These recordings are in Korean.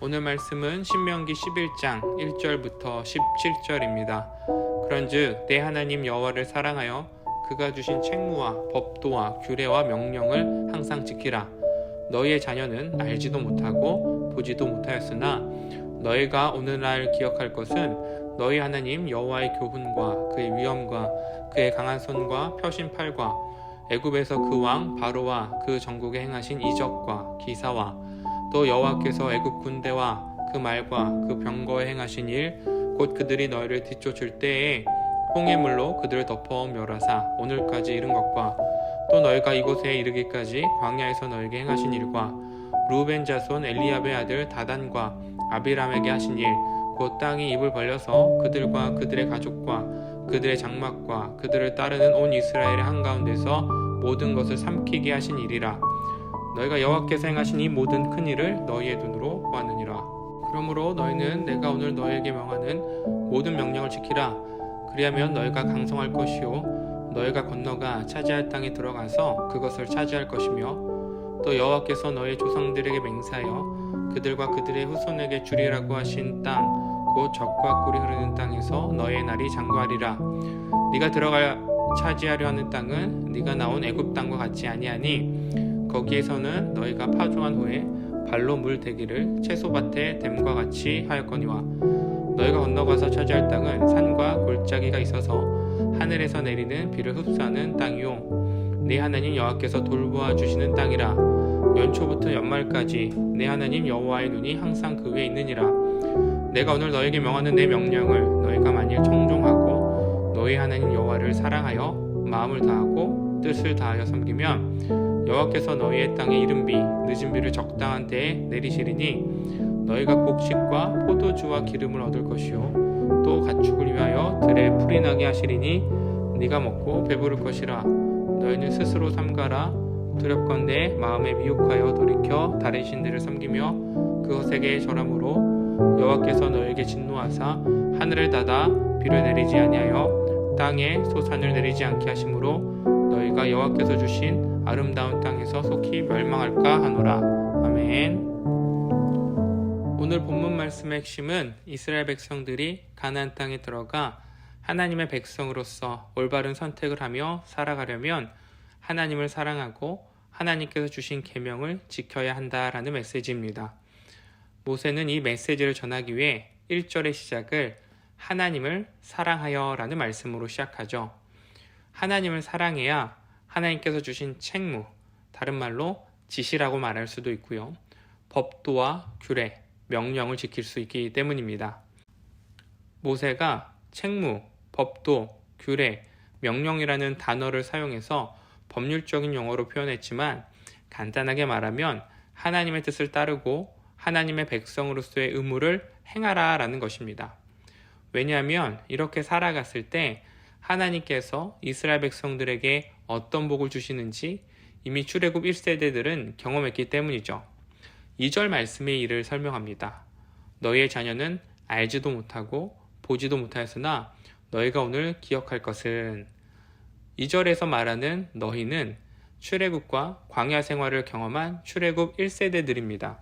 오늘 말씀은 신명기 11장 1절부터 17절입니다. 그런즉 내 하나님 여호와를 사랑하여 그가 주신 책무와 법도와 규례와 명령을 항상 지키라. 너희의 자녀는 알지도 못하고 보지도 못하였으나 너희가 오늘날 기억할 것은 너희 하나님 여호와의 교훈과 그의 위엄과 그의 강한 손과 펴신 팔과 애굽에서 그 왕 바로와 그 전국에 행하신 이적과 기사와 또 여호와께서 애굽 군대와 그 말과 그 병거에 행하신 일 곧 그들이 너희를 뒤쫓을 때에 홍해물로 그들을 덮어 멸하사 오늘까지 이른 것과 또 너희가 이곳에 이르기까지 광야에서 너희에게 행하신 일과 르우벤 자손 엘리압의 아들 다단과 아비람에게 하신 일 곧 땅이 입을 벌려서 그들과 그들의 가족과 그들의 장막과 그들을 따르는 온 이스라엘의 한가운데서 모든 것을 삼키게 하신 일이라. 너희가 여호와께서 행하신 이 모든 큰 일을 너희의 눈으로 보았느니라. 그러므로 너희는 내가 오늘 너희에게 명하는 모든 명령을 지키라. 그리하면 너희가 강성할 것이요 너희가 건너가 차지할 땅에 들어가서 그것을 차지할 것이며 또 여호와께서 너희 조상들에게 맹세하여 그들과 그들의 후손에게 주리라고 하신 땅 곧 젖과 꿀이 흐르는 땅에서 너희의 날이 장구하리라. 네가 들어가 차지하려 하는 땅은 네가 나온 애굽 땅과 같지 아니하니 거기에서는 너희가 파종한 후에 발로 물 대기를 채소밭에 댐과 같이 하였거니와 너희가 건너가서 차지할 땅은 산과 골짜기가 있어서 하늘에서 내리는 비를 흡수하는 땅이요 네 하나님 여호와께서 돌보아 주시는 땅이라. 연초부터 연말까지 내 하나님 여호와의 눈이 항상 그 위에 있느니라. 내가 오늘 너에게 명하는 내 명령을 너희가 만일 청종하고 너희 하나님 여호와를 사랑하여 마음을 다하고 뜻을 다하여 섬기면 여호와께서 너희의 땅에 이른 비 늦은 비를 적당한 때에 내리시리니 너희가 곡식과 포도주와 기름을 얻을 것이요 또 가축을 위하여 들에 풀이 나게 하시리니 네가 먹고 배부를 것이라. 너희는 스스로 삼가라. 두렵건대 마음에 미혹하여 돌이켜 다른 신들을 섬기며 그것에게 절함으로 여호와께서 너희에게 진노하사 하늘을 닫아 비를 내리지 아니하여 땅에 소산을 내리지 않게 하심으로 너희가 여호와께서 주신 아름다운 땅에서 속히 멸망할까 하노라. 아멘. 오늘 본문 말씀의 핵심은 이스라엘 백성들이 가나안 땅에 들어가 하나님의 백성으로서 올바른 선택을 하며 살아가려면 하나님을 사랑하고 하나님께서 주신 계명을 지켜야 한다라는 메시지입니다. 모세는 이 메시지를 전하기 위해 1절의 시작을 하나님을 사랑하여 라는 말씀으로 시작하죠. 하나님을 사랑해야 하나님께서 주신 책무, 다른 말로 지시라고 말할 수도 있고요. 법도와 규례, 명령을 지킬 수 있기 때문입니다. 모세가 책무, 법도, 규례, 명령이라는 단어를 사용해서 법률적인 용어로 표현했지만 간단하게 말하면 하나님의 뜻을 따르고 하나님의 백성으로서의 의무를 행하라 라는 것입니다. 왜냐하면 이렇게 살아갔을 때 하나님께서 이스라엘 백성들에게 어떤 복을 주시는지 이미 출애굽 1세대들은 경험했기 때문이죠. 2절 말씀의 이를 설명합니다. 너희의 자녀는 알지도 못하고 보지도 못하였으나 너희가 오늘 기억할 것은 2절에서 말하는 너희는 출애굽과 광야 생활을 경험한 출애굽 1세대들입니다.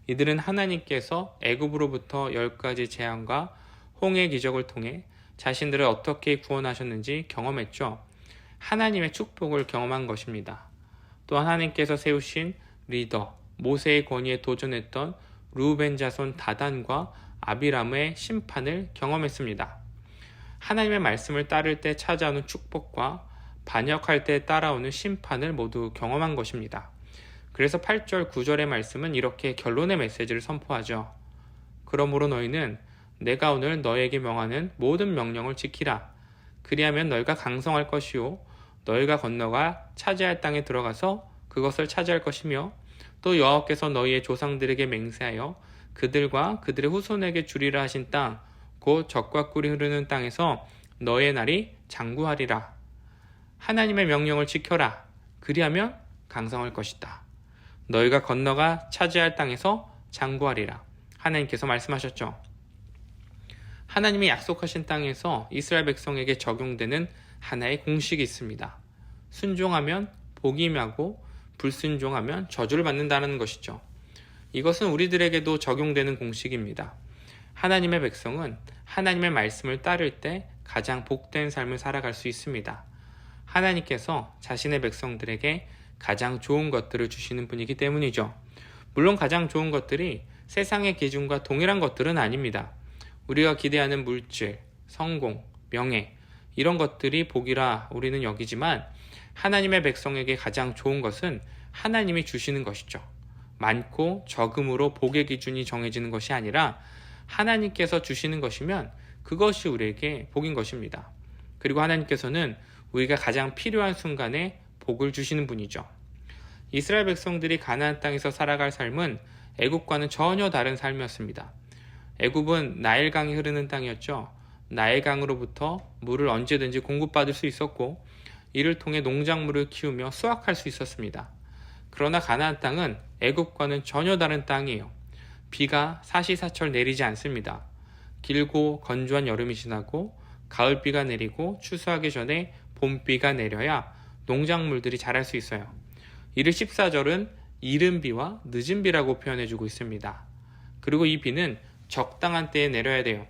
이들은 하나님께서 애굽으로부터 10가지 재앙과 홍해 기적을 통해 자신들을 어떻게 구원하셨는지 경험했죠. 하나님의 축복을 경험한 것입니다. 또한 하나님께서 세우신 리더, 모세의 권위에 도전했던 르우벤 자손 다단과 아비람의 심판을 경험했습니다. 하나님의 말씀을 따를 때 찾아오는 축복과 반역할 때 따라오는 심판을 모두 경험한 것입니다. 그래서 8절, 9절의 말씀은 이렇게 결론의 메시지를 선포하죠. 그러므로 너희는 내가 오늘 너희에게 명하는 모든 명령을 지키라. 그리하면 너희가 강성할 것이요 너희가 건너가 차지할 땅에 들어가서 그것을 차지할 것이며 또 여호와께서 너희의 조상들에게 맹세하여 그들과 그들의 후손에게 주리라 하신 땅 곧 젖과 꿀이 흐르는 땅에서 너희의 날이 장구하리라. 하나님의 명령을 지켜라. 그리하면 강성할 것이다. 너희가 건너가 차지할 땅에서 장구하리라. 하나님께서 말씀하셨죠. 하나님이 약속하신 땅에서 이스라엘 백성에게 적용되는 하나의 공식이 있습니다. 순종하면 복이 임하고 불순종하면 저주를 받는다는 것이죠. 이것은 우리들에게도 적용되는 공식입니다. 하나님의 백성은 하나님의 말씀을 따를 때 가장 복된 삶을 살아갈 수 있습니다. 하나님께서 자신의 백성들에게 가장 좋은 것들을 주시는 분이기 때문이죠. 물론 가장 좋은 것들이 세상의 기준과 동일한 것들은 아닙니다. 우리가 기대하는 물질, 성공, 명예, 이런 것들이 복이라 우리는 여기지만 하나님의 백성에게 가장 좋은 것은 하나님이 주시는 것이죠. 많고 적음으로 복의 기준이 정해지는 것이 아니라 하나님께서 주시는 것이면 그것이 우리에게 복인 것입니다. 그리고 하나님께서는 우리가 가장 필요한 순간에 복을 주시는 분이죠. 이스라엘 백성들이 가나안 땅에서 살아갈 삶은 애굽과는 전혀 다른 삶이었습니다. 애굽은 나일강이 흐르는 땅이었죠. 나일강으로부터 물을 언제든지 공급받을 수 있었고 이를 통해 농작물을 키우며 수확할 수 있었습니다. 그러나 가나안 땅은 애굽과는 전혀 다른 땅이에요. 비가 사시사철 내리지 않습니다. 길고 건조한 여름이 지나고 가을비가 내리고 추수하기 전에 봄비가 내려야 농작물들이 자랄 수 있어요. 이를 14절은 이른 비와 늦은 비라고 표현해주고 있습니다. 그리고 이 비는 적당한 때에 내려야 돼요.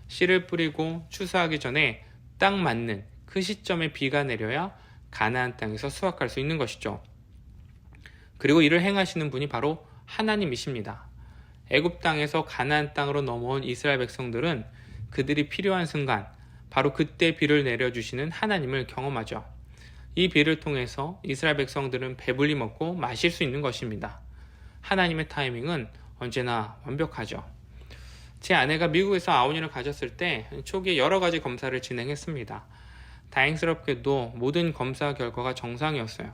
씨를 뿌리고 추수하기 전에 딱 맞는 그 시점에 비가 내려야 가나안 땅에서 수확할 수 있는 것이죠. 그리고 이를 행하시는 분이 바로 하나님이십니다. 애굽 땅에서 가나안 땅으로 넘어온 이스라엘 백성들은 그들이 필요한 순간 바로 그때 비를 내려주시는 하나님을 경험하죠. 이 비를 통해서 이스라엘 백성들은 배불리 먹고 마실 수 있는 것입니다. 하나님의 타이밍은 언제나 완벽하죠. 제 아내가 미국에서 아우니를 가졌을 때 초기에 여러 가지 검사를 진행했습니다. 다행스럽게도 모든 검사 결과가 정상이었어요.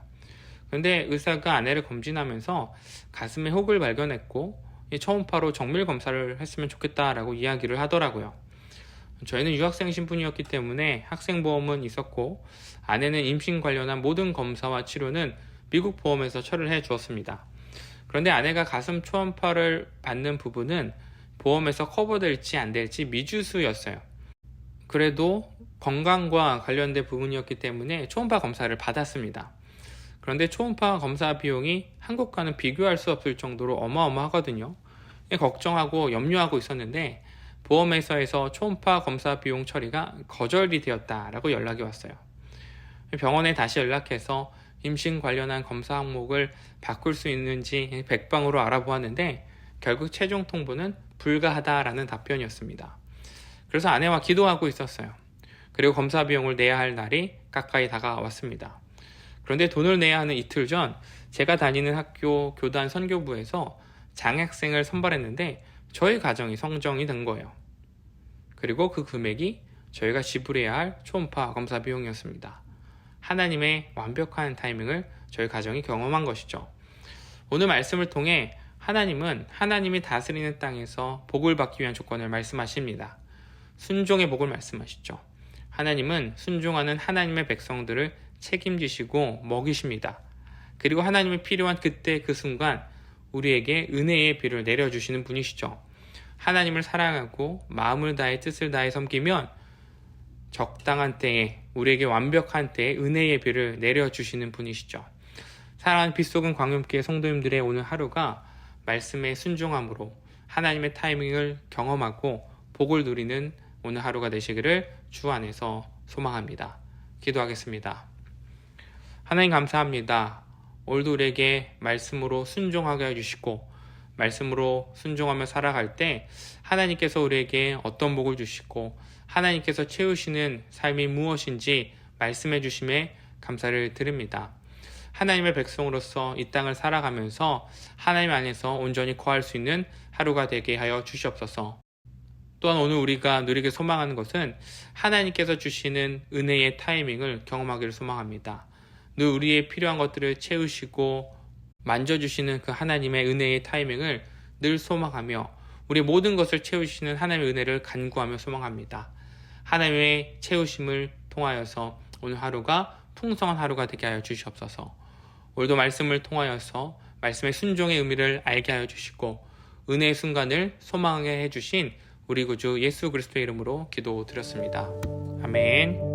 그런데 의사가 아내를 검진하면서 가슴에 혹을 발견했고 초음파로 정밀 검사를 했으면 좋겠다라고 이야기를 하더라고요. 저희는 유학생 신분이었기 때문에 학생보험은 있었고 아내는 임신 관련한 모든 검사와 치료는 미국 보험에서 처리를 해 주었습니다. 그런데 아내가 가슴 초음파를 받는 부분은 보험에서 커버될지 안 될지 미지수였어요. 그래도 건강과 관련된 부분이었기 때문에 초음파 검사를 받았습니다. 그런데 초음파 검사 비용이 한국과는 비교할 수 없을 정도로 어마어마하거든요. 걱정하고 염려하고 있었는데 보험회사에서 초음파 검사 비용 처리가 거절이 되었다라고 연락이 왔어요. 병원에 다시 연락해서 임신 관련한 검사 항목을 바꿀 수 있는지 백방으로 알아보았는데 결국 최종 통보는 불가하다라는 답변이었습니다. 그래서 아내와 기도하고 있었어요. 그리고 검사 비용을 내야 할 날이 가까이 다가왔습니다. 그런데 돈을 내야 하는 이틀 전 제가 다니는 학교 교단 선교부에서 장학생을 선발했는데 저희 가정이 선정이 된 거예요. 그리고 그 금액이 저희가 지불해야 할 초음파 검사 비용이었습니다. 하나님의 완벽한 타이밍을 저희 가정이 경험한 것이죠. 오늘 말씀을 통해 하나님은 하나님이 다스리는 땅에서 복을 받기 위한 조건을 말씀하십니다. 순종의 복을 말씀하시죠. 하나님은 순종하는 하나님의 백성들을 책임지시고 먹이십니다. 그리고 하나님이 필요한 그때 그 순간 우리에게 은혜의 비를 내려주시는 분이시죠. 하나님을 사랑하고 마음을 다해 뜻을 다해 섬기면 적당한 때에 우리에게 완벽한 때에 은혜의 비를 내려주시는 분이시죠. 사랑하는 빛속은 광염교회 성도님들의 오늘 하루가 말씀에 순종함으로 하나님의 타이밍을 경험하고 복을 누리는 오늘 하루가 되시기를 주 안에서 소망합니다. 기도하겠습니다. 하나님 감사합니다. 오늘도 우리에게 말씀으로 순종하게 해주시고 말씀으로 순종하며 살아갈 때 하나님께서 우리에게 어떤 복을 주시고 하나님께서 채우시는 삶이 무엇인지 말씀해 주심에 감사를 드립니다. 하나님의 백성으로서 이 땅을 살아가면서 하나님 안에서 온전히 거할 수 있는 하루가 되게 하여 주시옵소서. 또한 오늘 우리가 누리게 소망하는 것은 하나님께서 주시는 은혜의 타이밍을 경험하기를 소망합니다. 늘 우리의 필요한 것들을 채우시고 만져주시는 그 하나님의 은혜의 타이밍을 늘 소망하며 우리 모든 것을 채우시는 하나님의 은혜를 간구하며 소망합니다. 하나님의 채우심을 통하여서 오늘 하루가 풍성한 하루가 되게 하여 주시옵소서. 오늘도 말씀을 통하여서 말씀의 순종의 의미를 알게 하여 주시고 은혜의 순간을 소망하게 해주신 우리 구주 예수 그리스도의 이름으로 기도드렸습니다. 아멘.